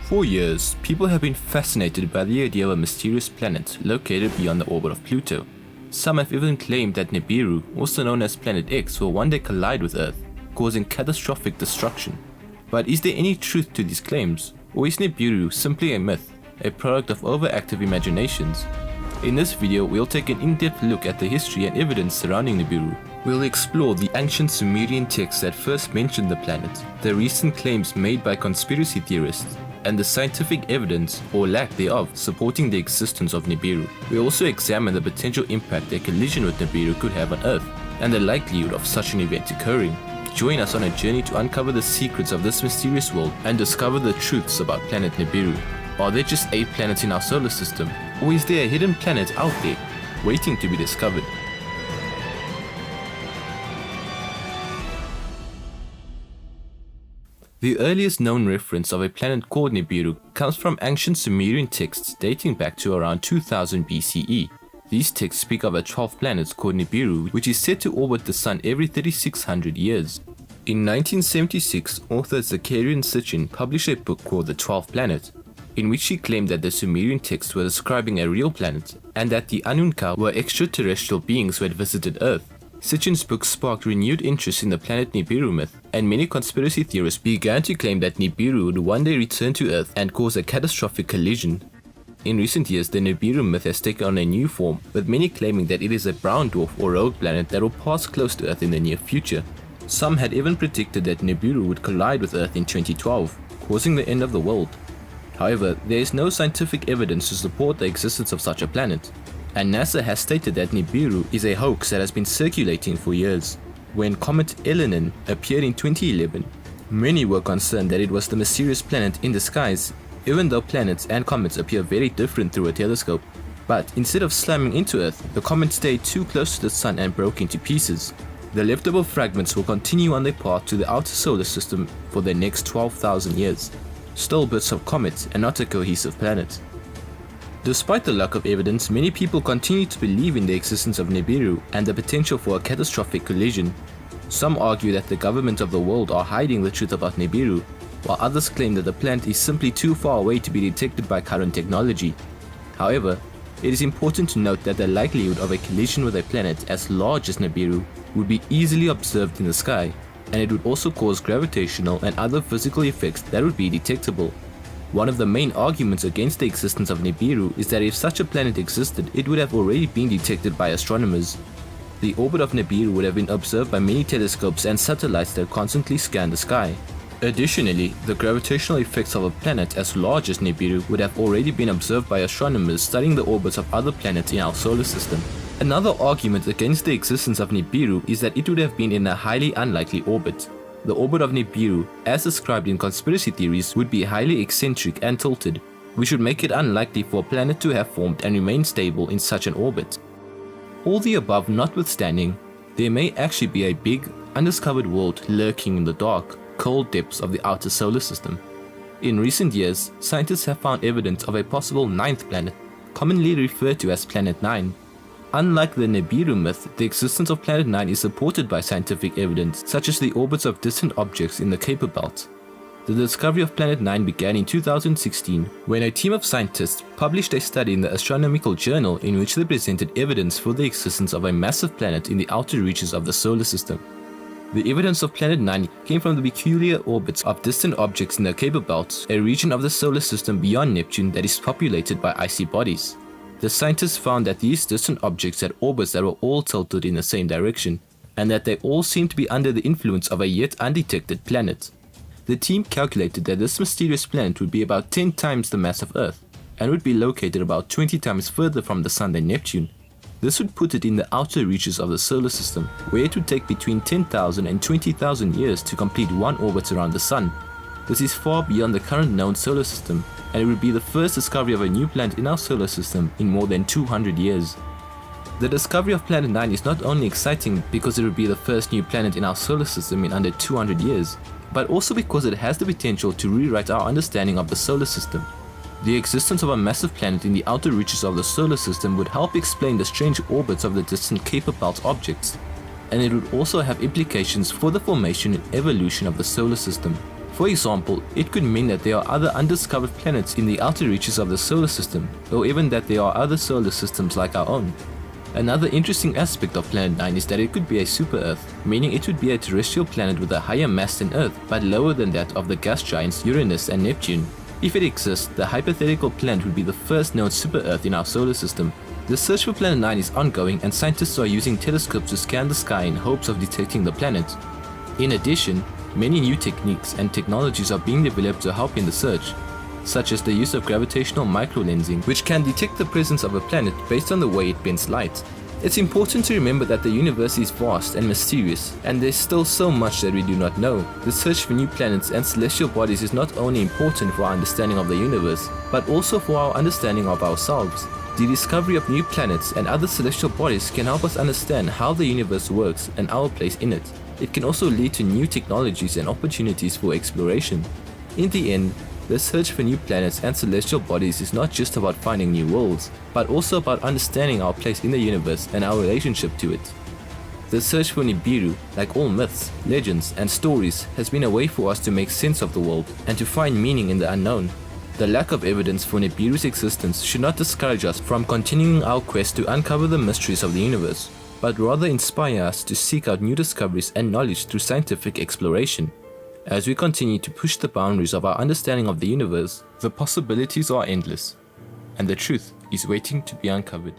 For years, people have been fascinated by the idea of a mysterious planet located beyond the orbit of Pluto. Some have even claimed that Nibiru, also known as Planet X, will one day collide with Earth, causing catastrophic destruction. But is there any truth to these claims, or is Nibiru simply a myth, a product of overactive imaginations? In this video, we'll take an in-depth look at the history and evidence surrounding Nibiru. We'll explore the ancient Sumerian texts that first mentioned the planet, the recent claims made by conspiracy theorists, and the scientific evidence, or lack thereof, supporting the existence of Nibiru. We'll also examine the potential impact a collision with Nibiru could have on Earth, and the likelihood of such an event occurring. Join us on a journey to uncover the secrets of this mysterious world and discover the truths about planet Nibiru. Are there just 8 planets in our solar system, or is there a hidden planet out there, waiting to be discovered? The earliest known reference of a planet called Nibiru comes from ancient Sumerian texts dating back to around 2000 BCE. These texts speak of a 12th planet called Nibiru, which is said to orbit the Sun every 3600 years. In 1976, author Zakarian Sitchin published a book called The 12th Planet, in which he claimed that the Sumerian texts were describing a real planet, and that the Anunka were extraterrestrial beings who had visited Earth. Sitchin's book sparked renewed interest in the planet Nibiru myth, and many conspiracy theorists began to claim that Nibiru would one day return to Earth and cause a catastrophic collision. In recent years, the Nibiru myth has taken on a new form, with many claiming that it is a brown dwarf or rogue planet that will pass close to Earth in the near future. Some had even predicted that Nibiru would collide with Earth in 2012, causing the end of the world. However, there is no scientific evidence to support the existence of such a planet, and NASA has stated that Nibiru is a hoax that has been circulating for years. When comet Elenin appeared in 2011, many were concerned that it was the mysterious planet in disguise, even though planets and comets appear very different through a telescope. But instead of slamming into Earth, the comet stayed too close to the Sun and broke into pieces. The leftover fragments will continue on their path to the outer solar system for the next 12,000 years. Still bits of comets and not a cohesive planet. Despite the lack of evidence, many people continue to believe in the existence of Nibiru and the potential for a catastrophic collision. Some argue that the governments of the world are hiding the truth about Nibiru, while others claim that the planet is simply too far away to be detected by current technology. However, it is important to note that the likelihood of a collision with a planet as large as Nibiru would be easily observed in the sky, and it would also cause gravitational and other physical effects that would be detectable. One of the main arguments against the existence of Nibiru is that if such a planet existed, it would have already been detected by astronomers. The orbit of Nibiru would have been observed by many telescopes and satellites that constantly scan the sky. Additionally, the gravitational effects of a planet as large as Nibiru would have already been observed by astronomers studying the orbits of other planets in our solar system. Another argument against the existence of Nibiru is that it would have been in a highly unlikely orbit. The orbit of Nibiru, as described in conspiracy theories, would be highly eccentric and tilted, which would make it unlikely for a planet to have formed and remain stable in such an orbit. All the above notwithstanding, there may actually be a big, undiscovered world lurking in the dark, cold depths of the outer solar system. In recent years, scientists have found evidence of a possible 9th planet, commonly referred to as Planet 9. Unlike the Nibiru myth, the existence of Planet 9 is supported by scientific evidence, such as the orbits of distant objects in the Kuiper Belt. The discovery of Planet 9 began in 2016, when a team of scientists published a study in the Astronomical Journal in which they presented evidence for the existence of a massive planet in the outer reaches of the solar system. The evidence of Planet 9 came from the peculiar orbits of distant objects in the Kuiper Belt, a region of the solar system beyond Neptune that is populated by icy bodies. The scientists found that these distant objects had orbits that were all tilted in the same direction, and that they all seemed to be under the influence of a yet undetected planet. The team calculated that this mysterious planet would be about 10 times the mass of Earth, and would be located about 20 times further from the Sun than Neptune. This would put it in the outer reaches of the solar system, where it would take between 10,000 and 20,000 years to complete one orbit around the Sun. This is far beyond the current known solar system, and it would be the first discovery of a new planet in our solar system in more than 200 years. The discovery of Planet 9 is not only exciting because it would be the first new planet in our solar system in under 200 years, but also because it has the potential to rewrite our understanding of the solar system. The existence of a massive planet in the outer reaches of the solar system would help explain the strange orbits of the distant Kuiper Belt objects, and it would also have implications for the formation and evolution of the solar system. For example, it could mean that there are other undiscovered planets in the outer reaches of the solar system, or even that there are other solar systems like our own. Another interesting aspect of Planet 9 is that it could be a super-Earth, meaning it would be a terrestrial planet with a higher mass than Earth, but lower than that of the gas giants Uranus and Neptune. If it exists, the hypothetical planet would be the first known super-Earth in our solar system. The search for Planet 9 is ongoing, and scientists are using telescopes to scan the sky in hopes of detecting the planet. In addition, many new techniques and technologies are being developed to help in the search, such as the use of gravitational microlensing, which can detect the presence of a planet based on the way it bends light. It's important to remember that the universe is vast and mysterious, and there's still so much that we do not know. The search for new planets and celestial bodies is not only important for our understanding of the universe, but also for our understanding of ourselves. The discovery of new planets and other celestial bodies can help us understand how the universe works and our place in it. It can also lead to new technologies and opportunities for exploration. In the end, the search for new planets and celestial bodies is not just about finding new worlds, but also about understanding our place in the universe and our relationship to it. The search for Nibiru, like all myths, legends, and stories, has been a way for us to make sense of the world and to find meaning in the unknown. The lack of evidence for Nibiru's existence should not discourage us from continuing our quest to uncover the mysteries of the universe, but rather inspire us to seek out new discoveries and knowledge through scientific exploration. As we continue to push the boundaries of our understanding of the universe, the possibilities are endless, and the truth is waiting to be uncovered.